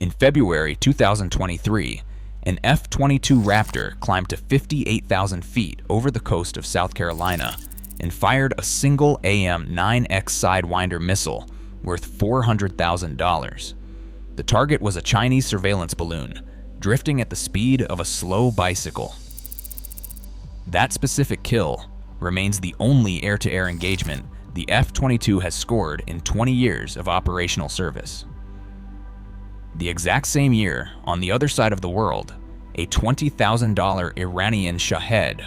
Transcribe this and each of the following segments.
In February 2023, an F-22 Raptor climbed to 58,000 feet over the coast of South Carolina and fired a single AM-9X Sidewinder missile worth $400,000. The target was a Chinese surveillance balloon, drifting at the speed of a slow bicycle. That specific kill remains the only air-to-air engagement the F-22 has scored in 20 years of operational service. The exact same year, on the other side of the world, a $20,000 Iranian Shahed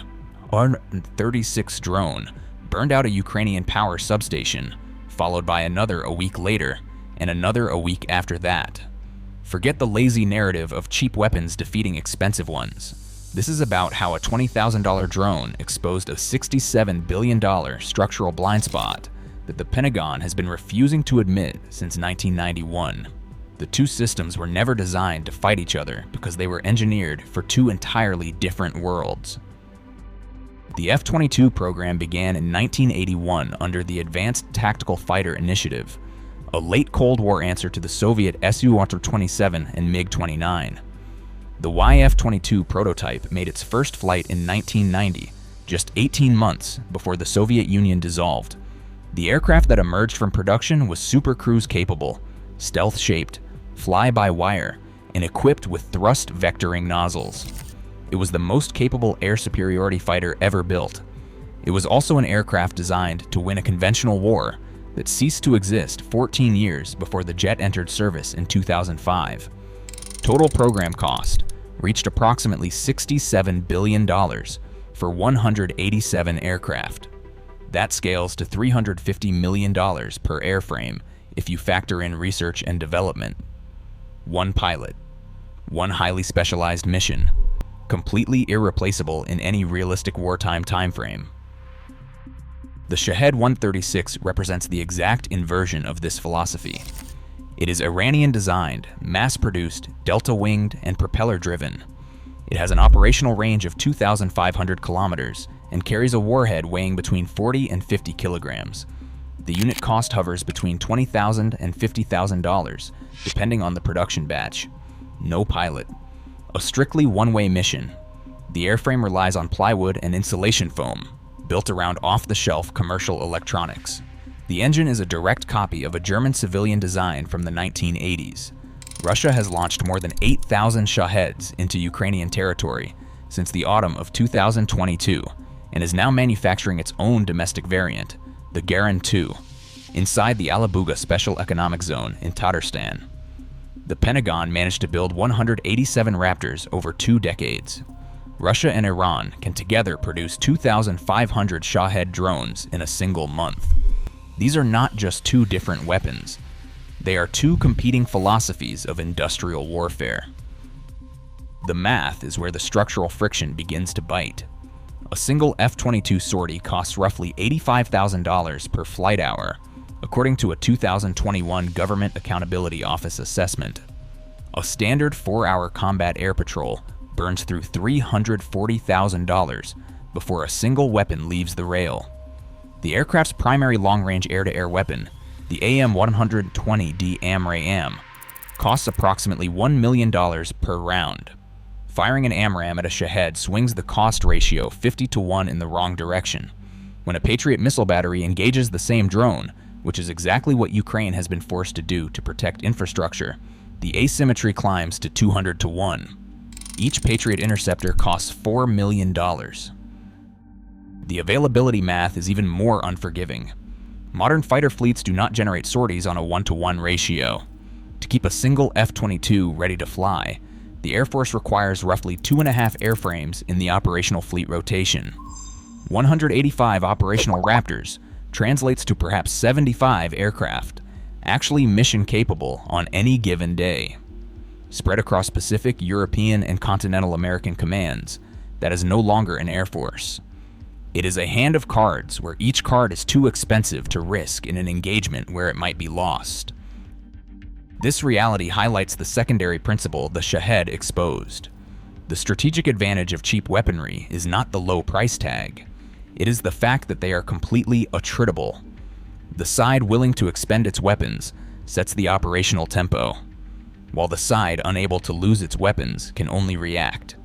Un-36 drone burned out a Ukrainian power substation, followed by another a week later, and another a week after that. Forget the lazy narrative of cheap weapons defeating expensive ones. This is about how a $20,000 drone exposed a $67 billion structural blind spot that the Pentagon has been refusing to admit since 1991. The two systems were never designed to fight each other because they were engineered for two entirely different worlds. The F-22 program began in 1981 under the Advanced Tactical Fighter Initiative, a late Cold War answer to the Soviet Su-27 and MiG-29. The YF-22 prototype made its first flight in 1990, just 18 months before the Soviet Union dissolved. The aircraft that emerged from production was Super Cruise capable, stealth-shaped, fly-by-wire, and equipped with thrust vectoring nozzles. It was the most capable air superiority fighter ever built. It was also an aircraft designed to win a conventional war that ceased to exist 14 years before the jet entered service in 2005. Total program cost reached approximately $67 billion for 187 aircraft. That scales to $350 million per airframe if you factor in research and development. One pilot, one highly specialized mission, completely irreplaceable in any realistic wartime timeframe. The Shahed 136 represents the exact inversion of this philosophy. It is Iranian-designed, mass-produced, delta-winged, and propeller-driven. It has an operational range of 2,500 kilometers and carries a warhead weighing between 40 and 50 kilograms. The unit cost hovers between $20,000 and $50,000, depending on the production batch. No pilot. A strictly one-way mission. The airframe relies on plywood and insulation foam, built around off-the-shelf commercial electronics. The engine is a direct copy of a German civilian design from the 1980s. Russia has launched more than 8,000 Shaheds into Ukrainian territory since the autumn of 2022 and is now manufacturing its own domestic variant, the Garin 2, inside the Alabuga Special Economic Zone in Tatarstan. The Pentagon managed to build 187 Raptors over 2 decades. Russia and Iran can together produce 2,500 Shahed drones in a single month. These are not just two different weapons. They are two competing philosophies of industrial warfare. The math is where the structural friction begins to bite. A single F-22 sortie costs roughly $85,000 per flight hour, according to a 2021 Government Accountability Office assessment. A standard 4-hour combat air patrol burns through $340,000 before a single weapon leaves the rail. The aircraft's primary long-range air-to-air weapon, the AM-120D AMRAAM, costs approximately $1 million per round. Firing an AMRAAM at a Shahed swings the cost ratio 50-to-1 in the wrong direction. When a Patriot missile battery engages the same drone, which is exactly what Ukraine has been forced to do to protect infrastructure, the asymmetry climbs to 200-to-1. Each Patriot interceptor costs $4 million. The availability math is even more unforgiving. Modern fighter fleets do not generate sorties on a 1-to-1 ratio. To keep a single F-22 ready to fly, the Air Force requires roughly 2.5 airframes in the operational fleet rotation. 185 operational Raptors translates to perhaps 75 aircraft, actually mission-capable on any given day. Spread across Pacific, European, and continental American commands, that is no longer an Air Force. It is a hand of cards where each card is too expensive to risk in an engagement where it might be lost. This reality highlights the secondary principle the Shahed exposed. The strategic advantage of cheap weaponry is not the low price tag. It is the fact that they are completely attritable. The side willing to expend its weapons sets the operational tempo. while the side unable to lose its weapons can only react.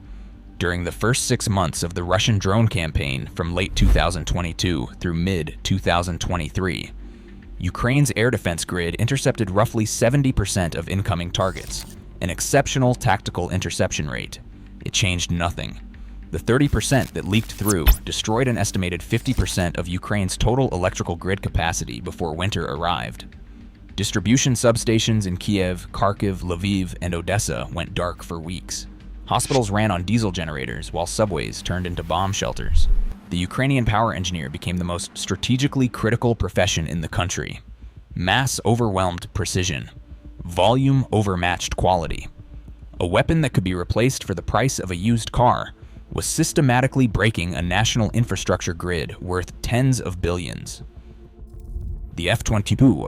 During the first 6 months of the Russian drone campaign from late 2022 through mid-2023, Ukraine's air defense grid intercepted roughly 70% of incoming targets, an exceptional tactical interception rate. It changed nothing. The 30% that leaked through destroyed an estimated 50% of Ukraine's total electrical grid capacity before winter arrived. Distribution substations in Kiev, Kharkiv, Lviv, and Odessa went dark for weeks. Hospitals ran on diesel generators while subways turned into bomb shelters. The Ukrainian power engineer became the most strategically critical profession in the country. Mass overwhelmed precision. Volume overmatched quality. A weapon that could be replaced for the price of a used car was systematically breaking a national infrastructure grid worth tens of billions. The F-22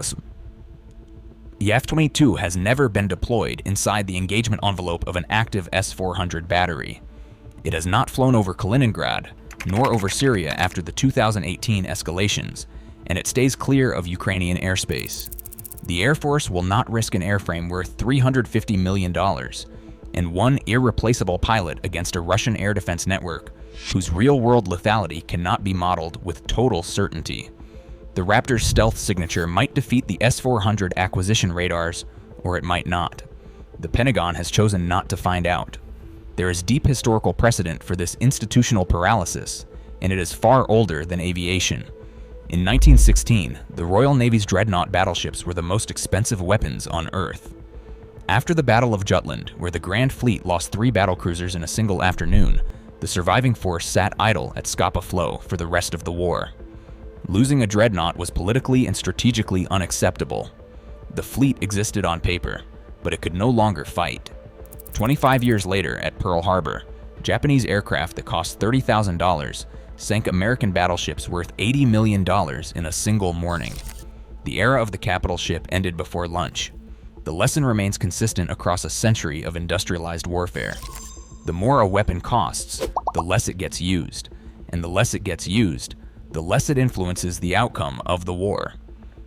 has never been deployed inside the engagement envelope of an active S-400 battery. It has not flown over Kaliningrad, nor over Syria after the 2018 escalations, and it stays clear of Ukrainian airspace. The Air Force will not risk an airframe worth $350 million and one irreplaceable pilot against a Russian air defense network whose real-world lethality cannot be modeled with total certainty. The Raptor's stealth signature might defeat the S-400 acquisition radars, or it might not. The Pentagon has chosen not to find out. There is deep historical precedent for this institutional paralysis, and it is far older than aviation. In 1916, the Royal Navy's dreadnought battleships were the most expensive weapons on Earth. After the Battle of Jutland, where the Grand Fleet lost 3 battlecruisers in a single afternoon, the surviving force sat idle at Scapa Flow for the rest of the war. Losing a dreadnought was politically and strategically unacceptable. The fleet existed on paper, but it could no longer fight. 25 years later at Pearl Harbor, Japanese aircraft that cost $30,000 sank American battleships worth $80 million in a single morning. The era of the capital ship ended before lunch. The lesson remains consistent across a century of industrialized warfare. The more a weapon costs, the less it gets used. And the less it gets used, the less it influences the outcome of the war.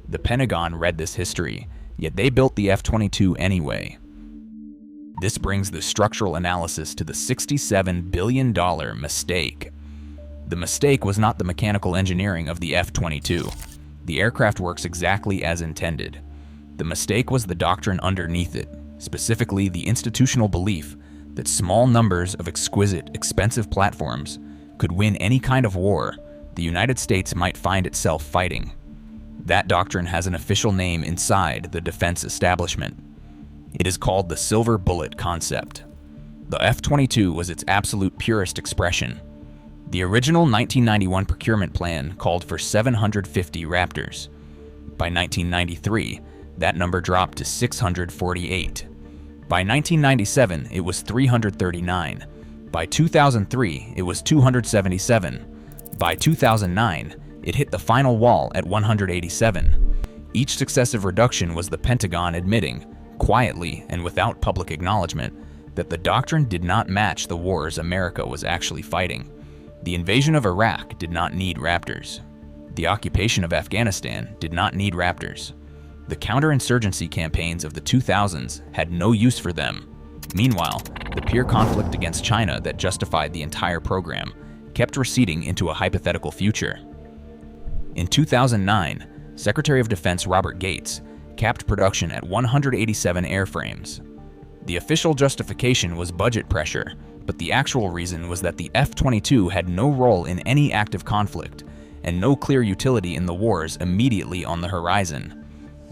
The Pentagon read this history, yet they built the F-22 anyway. This brings the structural analysis to the $67 billion mistake. The mistake was not the mechanical engineering of the F-22. The aircraft works exactly as intended. The mistake was the doctrine underneath it, specifically the institutional belief that small numbers of exquisite, expensive platforms could win any kind of war the United States might find itself fighting. That doctrine has an official name inside the defense establishment. It is called the silver bullet concept. The F-22 was its absolute purest expression. The original 1991 procurement plan called for 750 Raptors. By 1993, that number dropped to 648. By 1997, it was 339. By 2003, it was 277. By 2009, it hit the final wall at 187. Each successive reduction was the Pentagon admitting, quietly and without public acknowledgement, that the doctrine did not match the wars America was actually fighting. The invasion of Iraq did not need Raptors. The occupation of Afghanistan did not need Raptors. The counterinsurgency campaigns of the 2000s had no use for them. Meanwhile, the peer conflict against China that justified the entire program kept receding into a hypothetical future. In 2009, Secretary of Defense Robert Gates capped production at 187 airframes. The official justification was budget pressure, but the actual reason was that the F-22 had no role in any active conflict and no clear utility in the wars immediately on the horizon.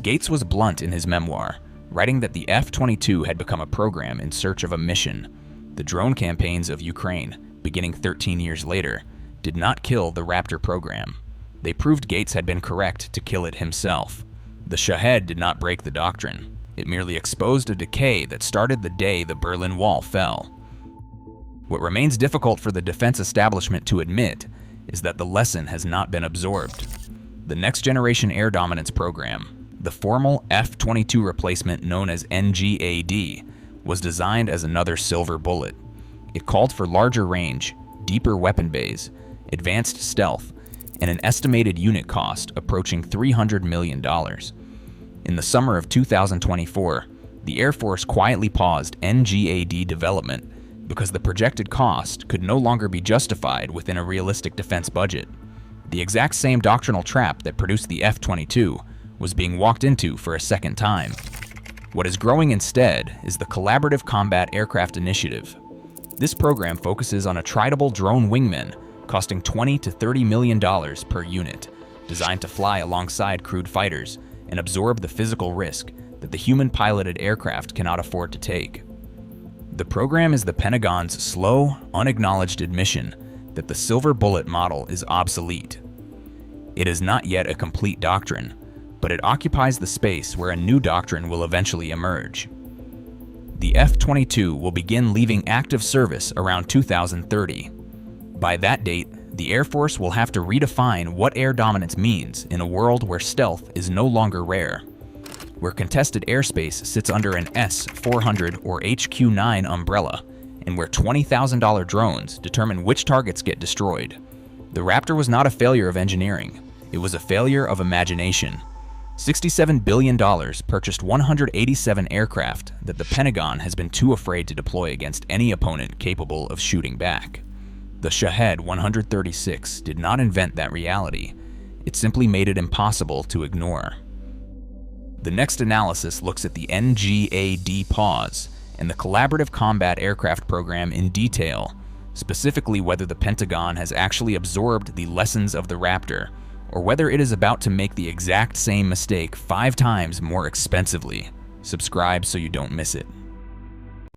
Gates was blunt in his memoir, writing that the F-22 had become a program in search of a mission. The drone campaigns of Ukraine, beginning 13 years later, did not kill the Raptor program. They proved Gates had been correct to kill it himself. The Shahed did not break the doctrine. It merely exposed a decay that started the day the Berlin Wall fell. What remains difficult for the defense establishment to admit is that the lesson has not been absorbed. The Next Generation Air Dominance Program, the formal F-22 replacement known as NGAD, was designed as another silver bullet. It called for larger range, deeper weapon bays, advanced stealth, and an estimated unit cost approaching $300 million. In the summer of 2024, the Air Force quietly paused NGAD development because the projected cost could no longer be justified within a realistic defense budget. The exact same doctrinal trap that produced the F-22 was being walked into for a second time. What is growing instead is the Collaborative Combat Aircraft Initiative. This program focuses on attritable drone wingmen costing $20 to $30 million per unit, designed to fly alongside crewed fighters and absorb the physical risk that the human-piloted aircraft cannot afford to take. The program is the Pentagon's slow, unacknowledged admission that the silver bullet model is obsolete. It is not yet a complete doctrine, but it occupies the space where a new doctrine will eventually emerge. The F-22 will begin leaving active service around 2030. By that date, the Air Force will have to redefine what air dominance means in a world where stealth is no longer rare, where contested airspace sits under an S-400 or HQ-9 umbrella, and where $20,000 drones determine which targets get destroyed. The Raptor was not a failure of engineering, it was a failure of imagination. $67 billion purchased 187 aircraft that the Pentagon has been too afraid to deploy against any opponent capable of shooting back. The Shahed 136 did not invent that reality, it simply made it impossible to ignore. The next analysis looks at the NGAD pause and the Collaborative Combat Aircraft Program in detail, specifically whether the Pentagon has actually absorbed the lessons of the Raptor, or whether it is about to make the exact same mistake 5 times more expensively. Subscribe so you don't miss it.